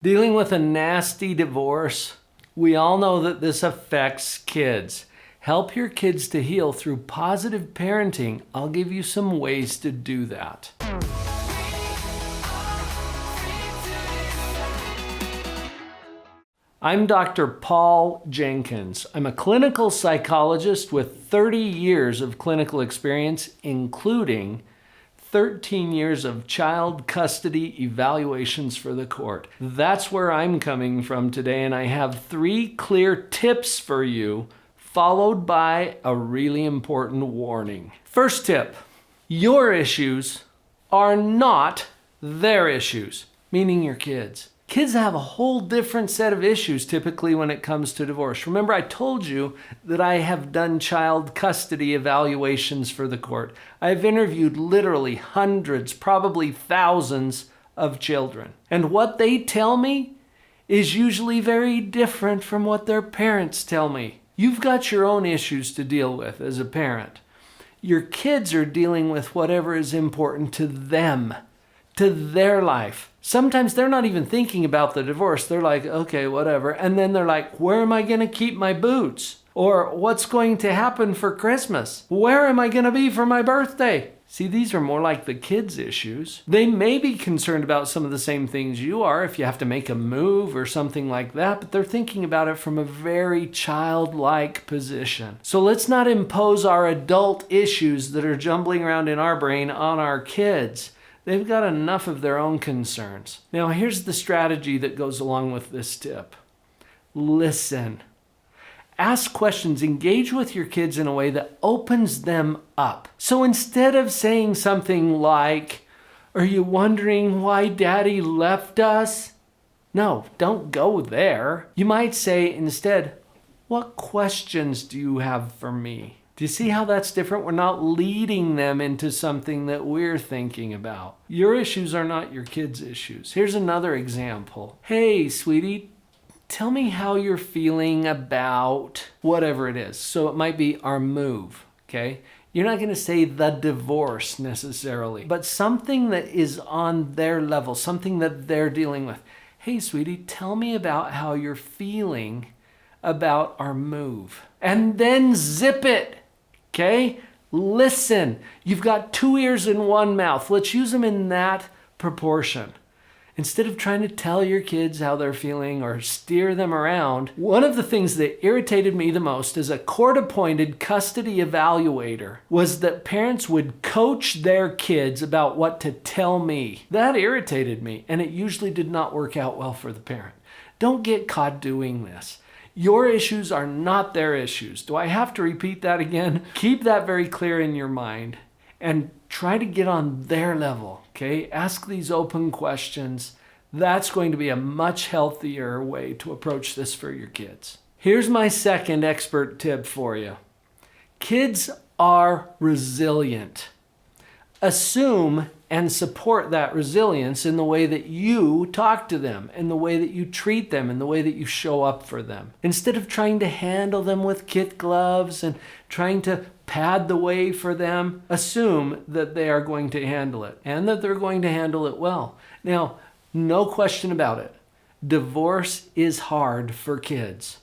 Dealing with a nasty divorce, we all know that this affects kids. Help your kids to heal through positive parenting. I'll give you some ways to do that. I'm Dr. Paul Jenkins. I'm a clinical psychologist with 30 years of clinical experience, including 13 years of child custody evaluations for the court. That's where I'm coming from today, and I have 3 clear tips for you, followed by a really important warning. First tip, your issues are not their issues, meaning your kids. Kids have a whole different set of issues typically when it comes to divorce. Remember, I told you that I have done child custody evaluations for the court. I've interviewed literally hundreds, probably thousands of children. And what they tell me is usually very different from what their parents tell me. You've got your own issues to deal with as a parent. Your kids are dealing with whatever is important to them, to their life. Sometimes they're not even thinking about the divorce. They're like, okay, whatever. And then they're like, where am I going to keep my boots? Or what's going to happen for Christmas? Where am I going to be for my birthday? See, these are more like the kids' issues. They may be concerned about some of the same things you are if you have to make a move or something like that, but they're thinking about it from a very childlike position. So let's not impose our adult issues that are jumbling around in our brain on our kids. They've got enough of their own concerns. Now, here's the strategy that goes along with this tip. Listen. Ask questions. Engage with your kids in a way that opens them up. So instead of saying something like, "Are you wondering why Daddy left us?" No, don't go there. You might say instead, "What questions do you have for me?" Do you see how that's different? We're not leading them into something that we're thinking about. Your issues are not your kids' issues. Here's another example. Hey, sweetie, tell me how you're feeling about whatever it is. So it might be our move, okay? You're not going to say the divorce necessarily, but something that is on their level, something that they're dealing with. Hey, sweetie, tell me about how you're feeling about our move. And then zip it. Okay? Listen. You've got 2 ears and 1 mouth. Let's use them in that proportion. Instead of trying to tell your kids how they're feeling or steer them around, one of the things that irritated me the most as a court-appointed custody evaluator was that parents would coach their kids about what to tell me. That irritated me, and it usually did not work out well for the parent. Don't get caught doing this. Your issues are not their issues. Do I have to repeat that again? Keep that very clear in your mind and try to get on their level, okay? Ask these open questions. That's going to be a much healthier way to approach this for your kids. Here's my second expert tip for you. Kids are resilient. Assume and support that resilience in the way that you talk to them, in the way that you treat them, in the way that you show up for them. Instead of trying to handle them with kid gloves and trying to pad the way for them, assume that they are going to handle it and that they're going to handle it well. Now, no question about it. Divorce is hard for kids.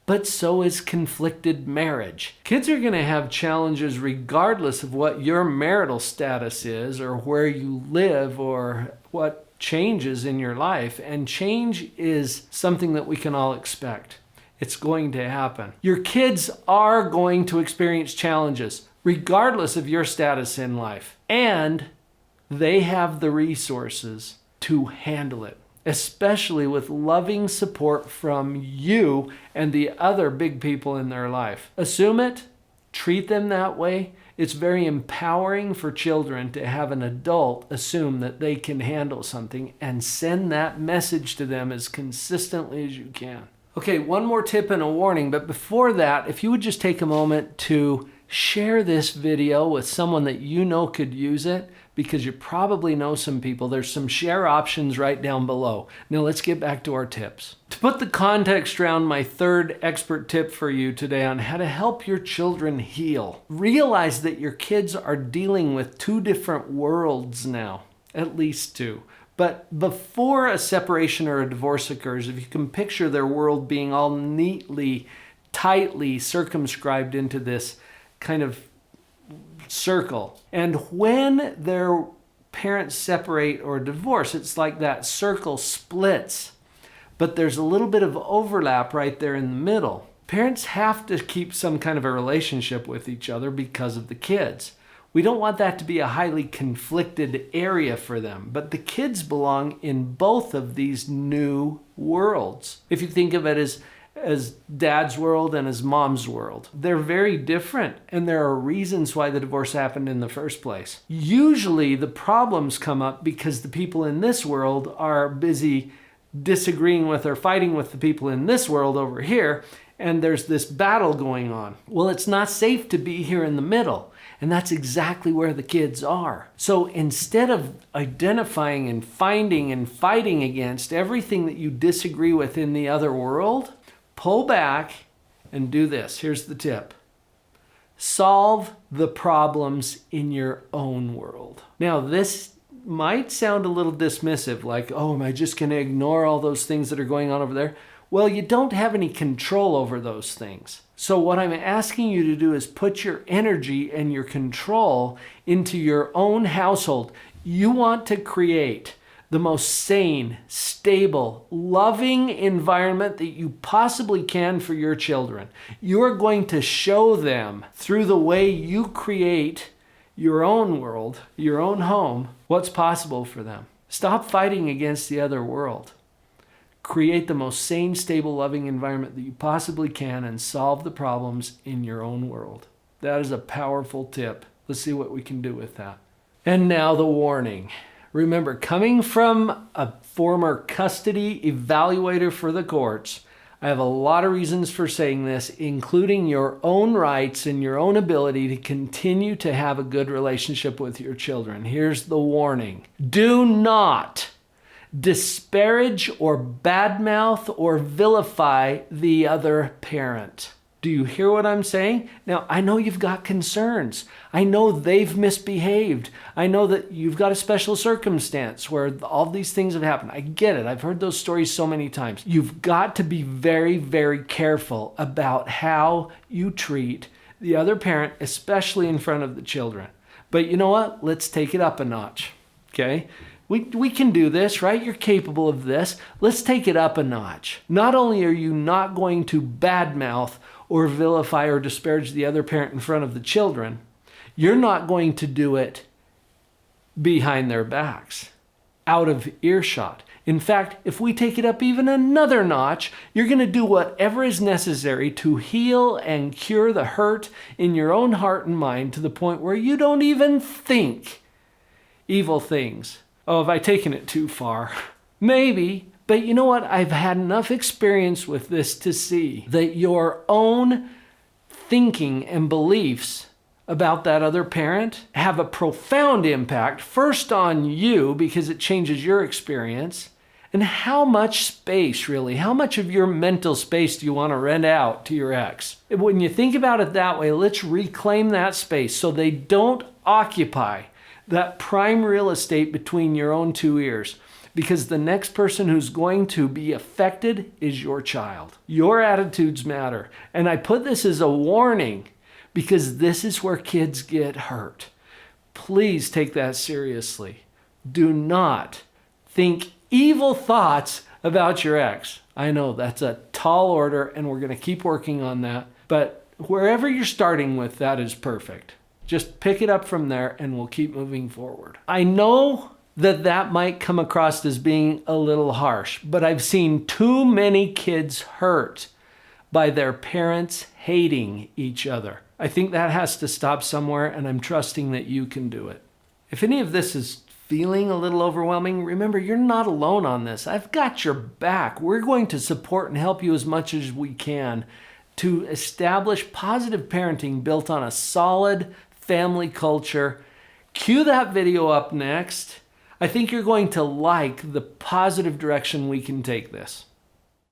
But so is conflicted marriage. Kids are going to have challenges regardless of what your marital status is or where you live or what changes in your life. And change is something that we can all expect. It's going to happen. Your kids are going to experience challenges regardless of your status in life. And they have the resources to handle it, especially with loving support from you and the other big people in their life. Assume it, treat them that way. It's very empowering for children to have an adult assume that they can handle something and send that message to them as consistently as you can. Okay, one more tip and a warning, but before that, if you would just take a moment to share this video with someone that you know could use it, because you probably know some people. There's some share options right down below. Now let's get back to our tips. To put the context around my third expert tip for you today on how to help your children heal, realize that your kids are dealing with 2 different worlds now, at least 2. But before a separation or a divorce occurs, if you can picture their world being all neatly, tightly circumscribed into this kind of circle. And when their parents separate or divorce, it's like that circle splits, but there's a little bit of overlap right there in the middle. Parents have to keep some kind of a relationship with each other because of the kids. We don't want that to be a highly conflicted area for them, but the kids belong in both of these new worlds. If you think of it as dad's world and as mom's world, they're very different, and there are reasons why the divorce happened in the first place. Usually the problems come up because the people in this world are busy disagreeing with or fighting with the people in this world over here, and there's this battle going on. Well, it's not safe to be here in the middle. And that's exactly where the kids are. So instead of identifying and finding and fighting against everything that you disagree with in the other world, pull back and do this. Here's the tip. Solve the problems in your own world. Now, this might sound a little dismissive, like, oh, am I just going to ignore all those things that are going on over there? Well, you don't have any control over those things. So what I'm asking you to do is put your energy and your control into your own household. You want to create the most sane, stable, loving environment that you possibly can for your children. You're going to show them through the way you create your own world, your own home, what's possible for them. Stop fighting against the other world. Create the most sane, stable, loving environment that you possibly can and solve the problems in your own world. That is a powerful tip. Let's see what we can do with that. And now the warning. Remember, coming from a former custody evaluator for the courts, I have a lot of reasons for saying this, including your own rights and your own ability to continue to have a good relationship with your children. Here's the warning. Do not disparage or badmouth or vilify the other parent. Do you hear what I'm saying? Now, I know you've got concerns. I know they've misbehaved. I know that you've got a special circumstance where all these things have happened. I get it. I've heard those stories so many times. You've got to be very, very careful about how you treat the other parent, especially in front of the children. But you know what? Let's take it up a notch, okay? We can do this, right? You're capable of this. Let's take it up a notch. Not only are you not going to badmouth or vilify or disparage the other parent in front of the children, you're not going to do it behind their backs, out of earshot. In fact, if we take it up even another notch, you're going to do whatever is necessary to heal and cure the hurt in your own heart and mind to the point where you don't even think evil things. Oh, have I taken it too far? Maybe, but you know what? I've had enough experience with this to see that your own thinking and beliefs about that other parent have a profound impact, first on you because it changes your experience, and how much space, really, how much of your mental space do you want to rent out to your ex? When you think about it that way, let's reclaim that space so they don't occupy that prime real estate between your own two ears, because the next person who's going to be affected is your child. Your attitudes matter. And I put this as a warning because this is where kids get hurt. Please take that seriously. Do not think evil thoughts about your ex. I know that's a tall order and we're going to keep working on that, but wherever you're starting with, that is perfect. Just pick it up from there and we'll keep moving forward. I know that might come across as being a little harsh, but I've seen too many kids hurt by their parents hating each other. I think that has to stop somewhere, and I'm trusting that you can do it. If any of this is feeling a little overwhelming, remember, you're not alone on this. I've got your back. We're going to support and help you as much as we can to establish positive parenting built on a solid family culture. Cue that video up next. I think you're going to like the positive direction we can take this.